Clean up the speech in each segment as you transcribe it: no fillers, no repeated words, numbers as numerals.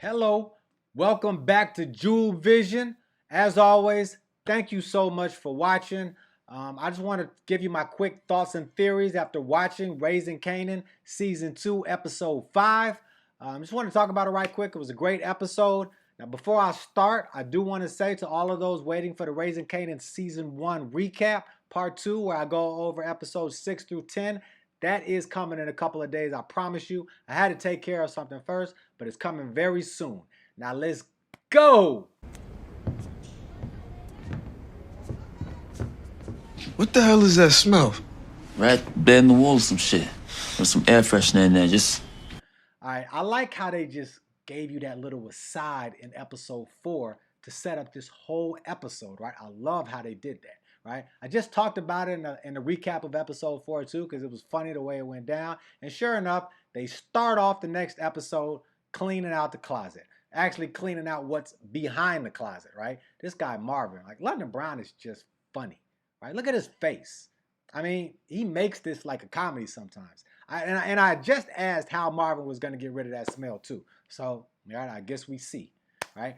Hello, welcome back to Jewel Vision. As always, thank you so much for watching. I just want to give you my quick thoughts and theories after watching Raising Kanan Season 2, Episode 5. Just want to talk about it right quick. It was a great episode. Now, before I start, I do want to say to all of those waiting for the Raising Kanan Season 1 recap, Part 2, where I go over episodes 6 through 10, that is coming in a couple of days, I promise you. I had to take care of something first, but it's coming very soon. Now let's go. What the hell is that smell? Rat bed in the wall or some shit. With some air freshener in there, just... All right, I like how they just gave you that little aside in episode 4 to set up this whole episode, right? I love how they did that, right? I just talked about it in the recap of episode 4 too, because it was funny the way it went down. And sure enough, they start off the next episode cleaning out the closet. Actually cleaning out what's behind the closet, right? This guy Marvin, like London Brown is just funny, right? Look at his face. I mean, he makes this like a comedy sometimes. I just asked how Marvin was going to get rid of that smell too. So, right, I guess we see, right?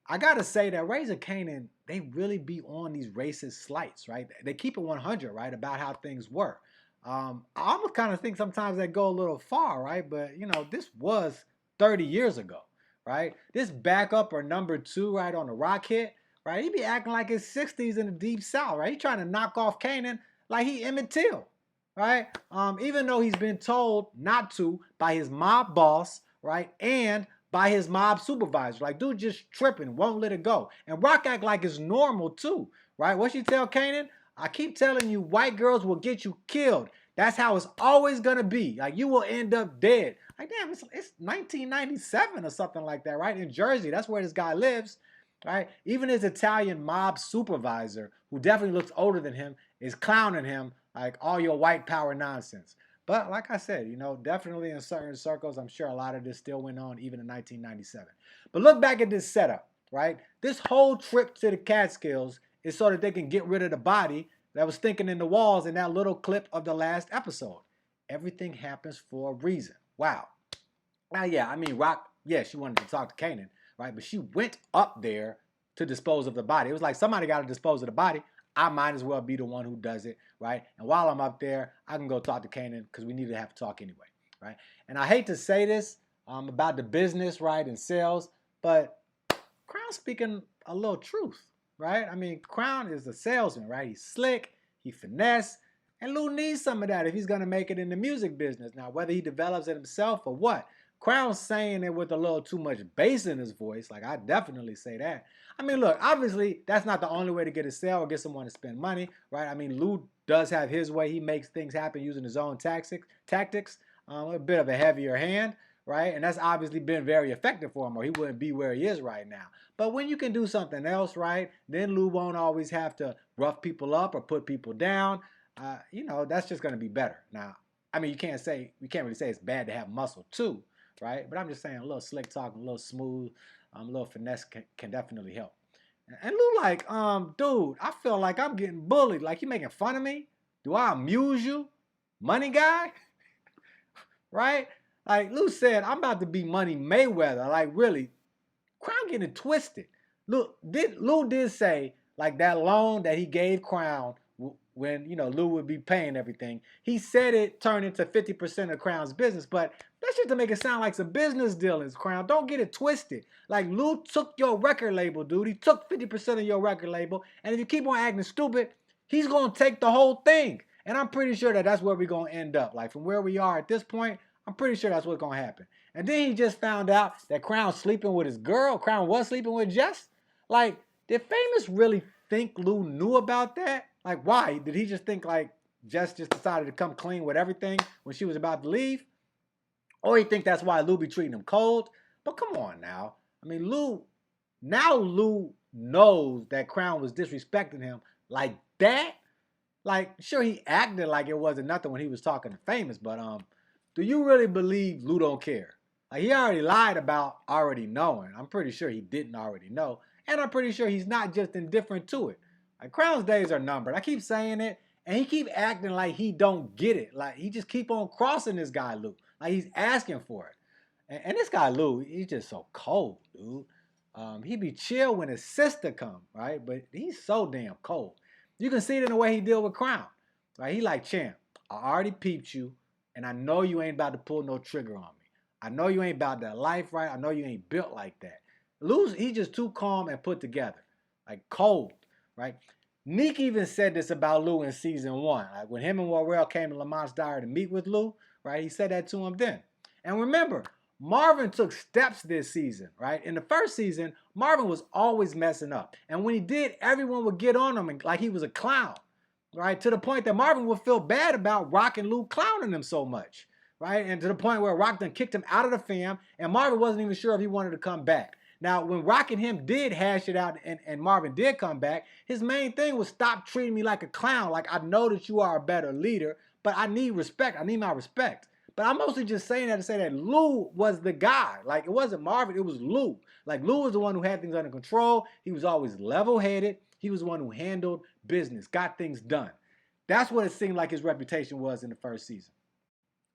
I got to say that Raising Kanan, they really be on these racist slights, right? They keep it 100, right, about how things were. I almost kind of think sometimes they go a little far, right? But, you know, this was 30 years ago, right? This backup or number 2, right, on the rock hit, right? He be acting like it's 60s in the Deep South, right? He trying to knock off Kanan like he Emmett Till, right? Even though he's been told not to by his mob boss, right, and by his mob supervisor. Like, dude just tripping, won't let it go. And Rock act like it's normal too, right? What she tell Kanan? I keep telling you, white girls will get you killed. That's how it's always gonna be. Like, you will end up dead. Like, damn, it's 1997 or something like that, right? In Jersey, that's where this guy lives, right? Even his Italian mob supervisor, who definitely looks older than him, is clowning him like all your white power nonsense. But like I said, you know, definitely in certain circles, I'm sure a lot of this still went on even in 1997. But look back at this setup, right? This whole trip to the Catskills is so that they can get rid of the body that was thinking in the walls in that little clip of the last episode. Everything happens for a reason. Wow. Now, yeah, I mean, Rock, yeah, she wanted to talk to Kanan, right? But she went up there to dispose of the body. It was like somebody got to dispose of the body. I might as well be the one who does it, right? And while I'm up there, I can go talk to Kanan because we need to have a talk anyway, right? And I hate to say this about the business, right, and sales, but Crown's speaking a little truth, right? I mean, Crown is a salesman, right? He's slick, he finesse, and Lou needs some of that if he's going to make it in the music business. Now, whether he develops it himself or what, Crown's saying it with a little too much bass in his voice. Like, I definitely say that. I mean, look, obviously, that's not the only way to get a sale or get someone to spend money, right? I mean, Lou does have his way. He makes things happen using his own tactics, a bit of a heavier hand, right? And that's obviously been very effective for him, or he wouldn't be where he is right now. But when you can do something else, right, then Lou won't always have to rough people up or put people down. You know, that's just going to be better. Now, I mean, we can't really say it's bad to have muscle too, right? But I'm just saying a little slick talk, a little smooth, a little finesse can definitely help. And Lou like, dude, I feel like I'm getting bullied. Like, you making fun of me? Do I amuse you? Money guy? Right? Like Lou said, I'm about to be Money Mayweather. Like, really, Crown getting twisted. Lou did say, like, that loan that he gave Crown when, you know, Lou would be paying everything, he said it turned into 50% of Crown's business, but that's just to make it sound like some business dealings, Crown. Don't get it twisted. Like, Lou took your record label, dude. He took 50% of your record label, and if you keep on acting stupid, he's going to take the whole thing. And I'm pretty sure that that's where we're going to end up. Like, from where we are at this point, I'm pretty sure that's what's going to happen. And then he just found out that Crown's sleeping with his girl. Crown was sleeping with Jess. Like, did Famous really think Lou knew about that? Like, why? Did he just think, like, Jess just decided to come clean with everything when she was about to leave? Or he think that's why Lou be treating him cold? But come on now. I mean, Lou knows that Crown was disrespecting him like that. Like, sure, he acted like it wasn't nothing when he was talking to Famous, but do you really believe Lou don't care? Like, he already lied about already knowing. I'm pretty sure he didn't already know. And I'm pretty sure he's not just indifferent to it. Like, Crown's days are numbered. I keep saying it, and he keep acting like he don't get it. Like, he just keep on crossing this guy, Lou. Like, he's asking for it. And this guy Lou, he's just so cold, dude. He be chill when his sister come, right? But he's so damn cold. You can see it in the way he deal with Crown, right? He like, champ, I already peeped you, and I know you ain't about to pull no trigger on me. I know you ain't about that life, right? I know you ain't built like that. Lou's, he's just too calm and put together, like cold, right? Neek even said this about Lou in season 1. Like when him and Warrell came to Lamont's Diary to meet with Lou, right? He said that to him then. And remember, Marvin took steps this season, right? In the first season, Marvin was always messing up. And when he did, everyone would get on him like he was a clown, right? To the point that Marvin would feel bad about Rock and Lou clowning him so much, right? And to the point where Rock then kicked him out of the fam, and Marvin wasn't even sure if he wanted to come back. Now, when Rock and him did hash it out and Marvin did come back, his main thing was stop treating me like a clown. Like, I know that you are a better leader, but I need respect. I need my respect. But I'm mostly just saying that to say that Lou was the guy. Like, it wasn't Marvin, it was Lou. Like, Lou was the one who had things under control. He was always level-headed. He was the one who handled business, got things done. That's what it seemed like his reputation was in the first season.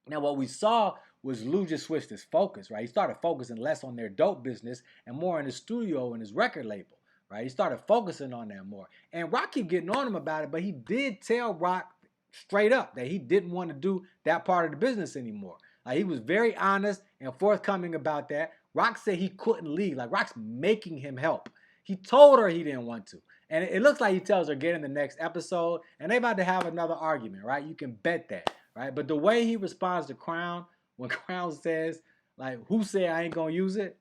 Now, what we saw was Lou just switched his focus, right? He started focusing less on their dope business and more on his studio and his record label, right? He started focusing on that more. And Rock kept getting on him about it, but he did tell Rock straight up that he didn't want to do that part of the business anymore. Like, he was very honest and forthcoming about that. Rock said he couldn't leave. Like, Rock's making him help. He told her he didn't want to. And it looks like he tells her get in the next episode, and they about to have another argument, right? You can bet that, right? But the way he responds to Crown, when Crown says, like, who said I ain't gonna use it?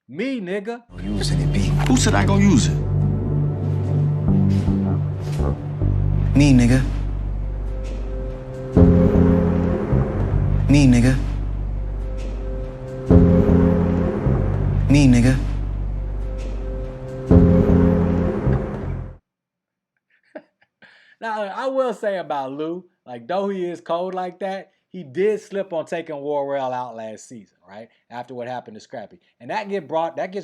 Me, nigga. Using it, B. Who said I ain't gonna use it? Me, nigga. Me, nigga. Me, nigga. Now, I will say about Lou, like, though he is cold like that, he did slip on taking Warrell out last season, right? After what happened to Scrappy. And that gets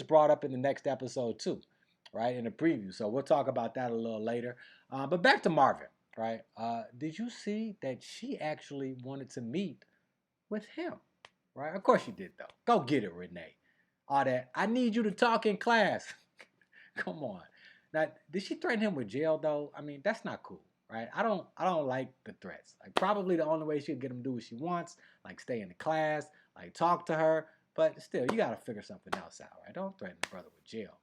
brought up in the next episode too, right? In the preview. So we'll talk about that a little later. But back to Marvin, right? Did you see that she actually wanted to meet with him, right? Of course she did, though. Go get it, Renee. All that, I need you to talk in class. Come on. Now, did she threaten him with jail, though? I mean, that's not cool. Right? I don't like the threats. Like, probably the only way she'll get him to do what she wants, like stay in the class, like talk to her. But still, you gotta figure something else out, right? Don't threaten the brother with jail.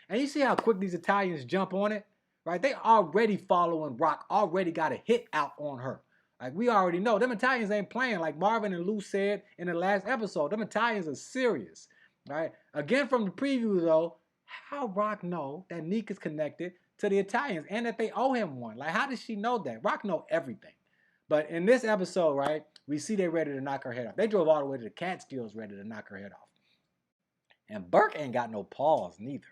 And you see how quick these Italians jump on it, right? They already following Rock, already got a hit out on her. Like, we already know them Italians ain't playing. Like Marvin and Lou said in the last episode, them Italians are serious, right? Again, from the preview though, how Rock know that Neek is connected to the Italians and that they owe him one? Like, how does she know that? Rock know everything. But in this episode, right, we see they're ready to knock her head off. They drove all the way to the Catskills ready to knock her head off. And Burke ain't got no paws neither,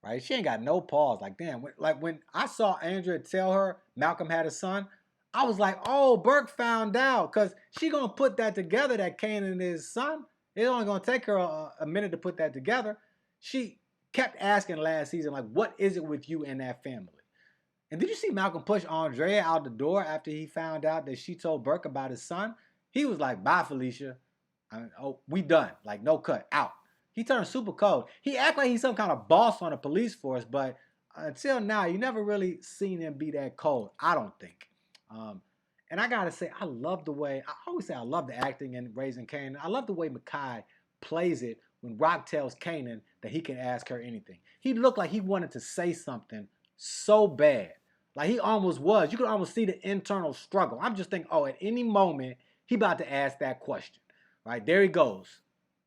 right? She ain't got no paws. Like, damn, when I saw Andrea tell her Malcolm had a son, I was like, oh, Burke found out, because she gonna put that together, that Kanan is his son. It's only gonna take her a minute to put that together. She kept asking last season, like, what is it with you and that family? And did you see Malcolm push Andrea out the door after he found out that she told Burke about his son? He was like, bye, Felicia. We done. Like, no cut. Out. He turned super cold. He act like he's some kind of boss on a police force, but until now, you never really seen him be that cold, I don't think. And I gotta say, I love the way, I always say I love the acting in Raising Kanan. I love the way Makai plays it when Rock tells Kanan that he can ask her anything. He looked like he wanted to say something so bad. Like, he almost was. You could almost see the internal struggle. I'm just thinking, oh, at any moment, he about to ask that question. Right? There he goes.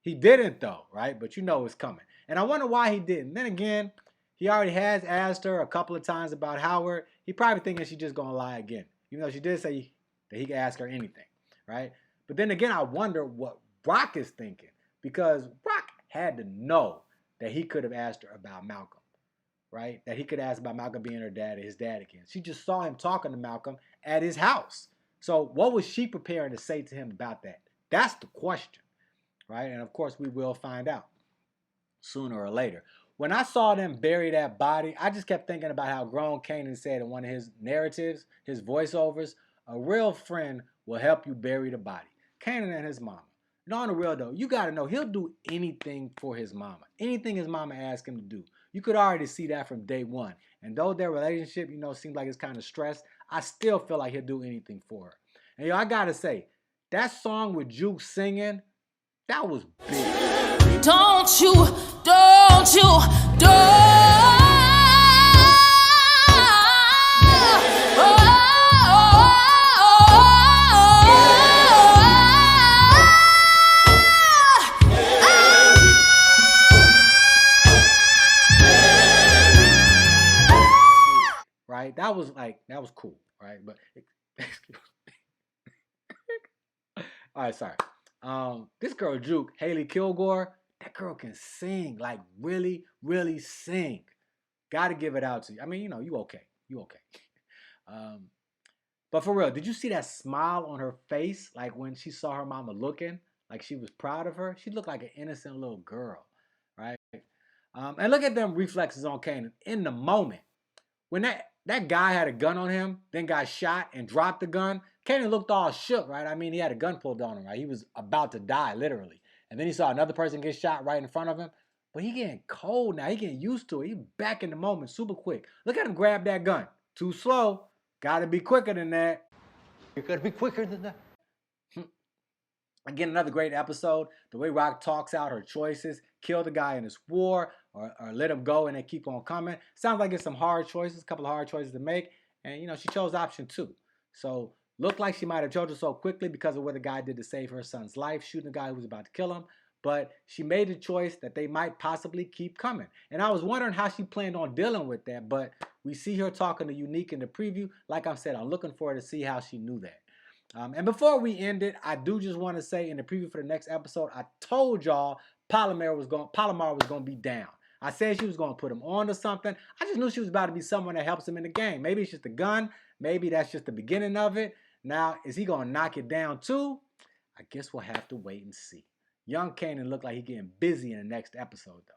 He didn't, though, right? But you know it's coming. And I wonder why he didn't. Then again, he already has asked her a couple of times about Howard. He probably thinking she's just going to lie again. Even though she did say that he could ask her anything, right? But then again, I wonder what Rock is thinking. Because Rock had to know that he could have asked her about Malcolm, right? That he could ask about Malcolm being her dad or his dad again. She just saw him talking to Malcolm at his house. So what was she preparing to say to him about that? That's the question, right? And of course, we will find out sooner or later. When I saw them bury that body, I just kept thinking about how grown Kanan said in one of his narratives, his voiceovers, a real friend will help you bury the body. Kanan and his mama. And on the real though, you gotta know he'll do anything for his mama. Anything his mama asks him to do. You could already see that from day one. And though their relationship, seems like it's kind of stressed, I still feel like he'll do anything for her. And I gotta say, that song with Juke singing, that was big. Don't you, don't you, don't. Right? That was cool, right? But all right, sorry. This girl Juke, Haley Kilgore, that girl can sing, like really, really sing. Gotta give it out to you. I mean, you okay. You okay. But for real, did you see that smile on her face? Like when she saw her mama looking, like she was proud of her. She looked like an innocent little girl, right? And look at them reflexes on Kanan in the moment. When that guy had a gun on him, then got shot and dropped the gun, Kanan looked all shook, right? I mean, he had a gun pulled on him, right? He was about to die, literally. And then he saw another person get shot right in front of him. But he getting cold now. He getting used to it. He back in the moment super quick. Look at him grab that gun. Too slow. Got to be quicker than that. You gotta be quicker than that. Again, another great episode. The way Rock talks out her choices. Kill the guy in this war or let him go and they keep on coming. Sounds like it's some hard choices, a couple of hard choices to make. And, she chose option 2. So, looked like she might have chosen so quickly because of what the guy did to save her son's life, shooting the guy who was about to kill him. But she made the choice that they might possibly keep coming. And I was wondering how she planned on dealing with that. But we see her talking to Unique in the preview. Like I said, I'm looking forward to see how she knew that. And before we end it, I do just want to say in the preview for the next episode, I told y'all Palomar was going to be down. I said she was going to put him on to something. I just knew she was about to be someone that helps him in the game. Maybe it's just a gun. Maybe that's just the beginning of it. Now, is he going to knock it down too? I guess we'll have to wait and see. Young Kanan looked like he's getting busy in the next episode, though.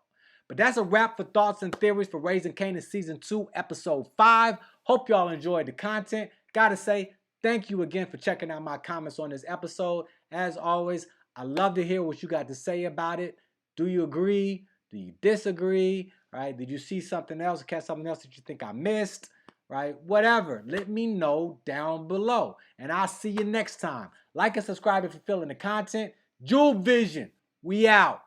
But that's a wrap for Thoughts and Theories for Raising Kanan Season 2, Episode 5. Hope y'all enjoyed the content. Gotta say, thank you again for checking out my comments on this episode. As always, I love to hear what you got to say about it. Do you agree? Do you disagree? Right? Did you see something else? Catch something else that you think I missed? Right? Whatever. Let me know down below. And I'll see you next time. Like and subscribe if you're feeling the content. Jewel Vision. We out.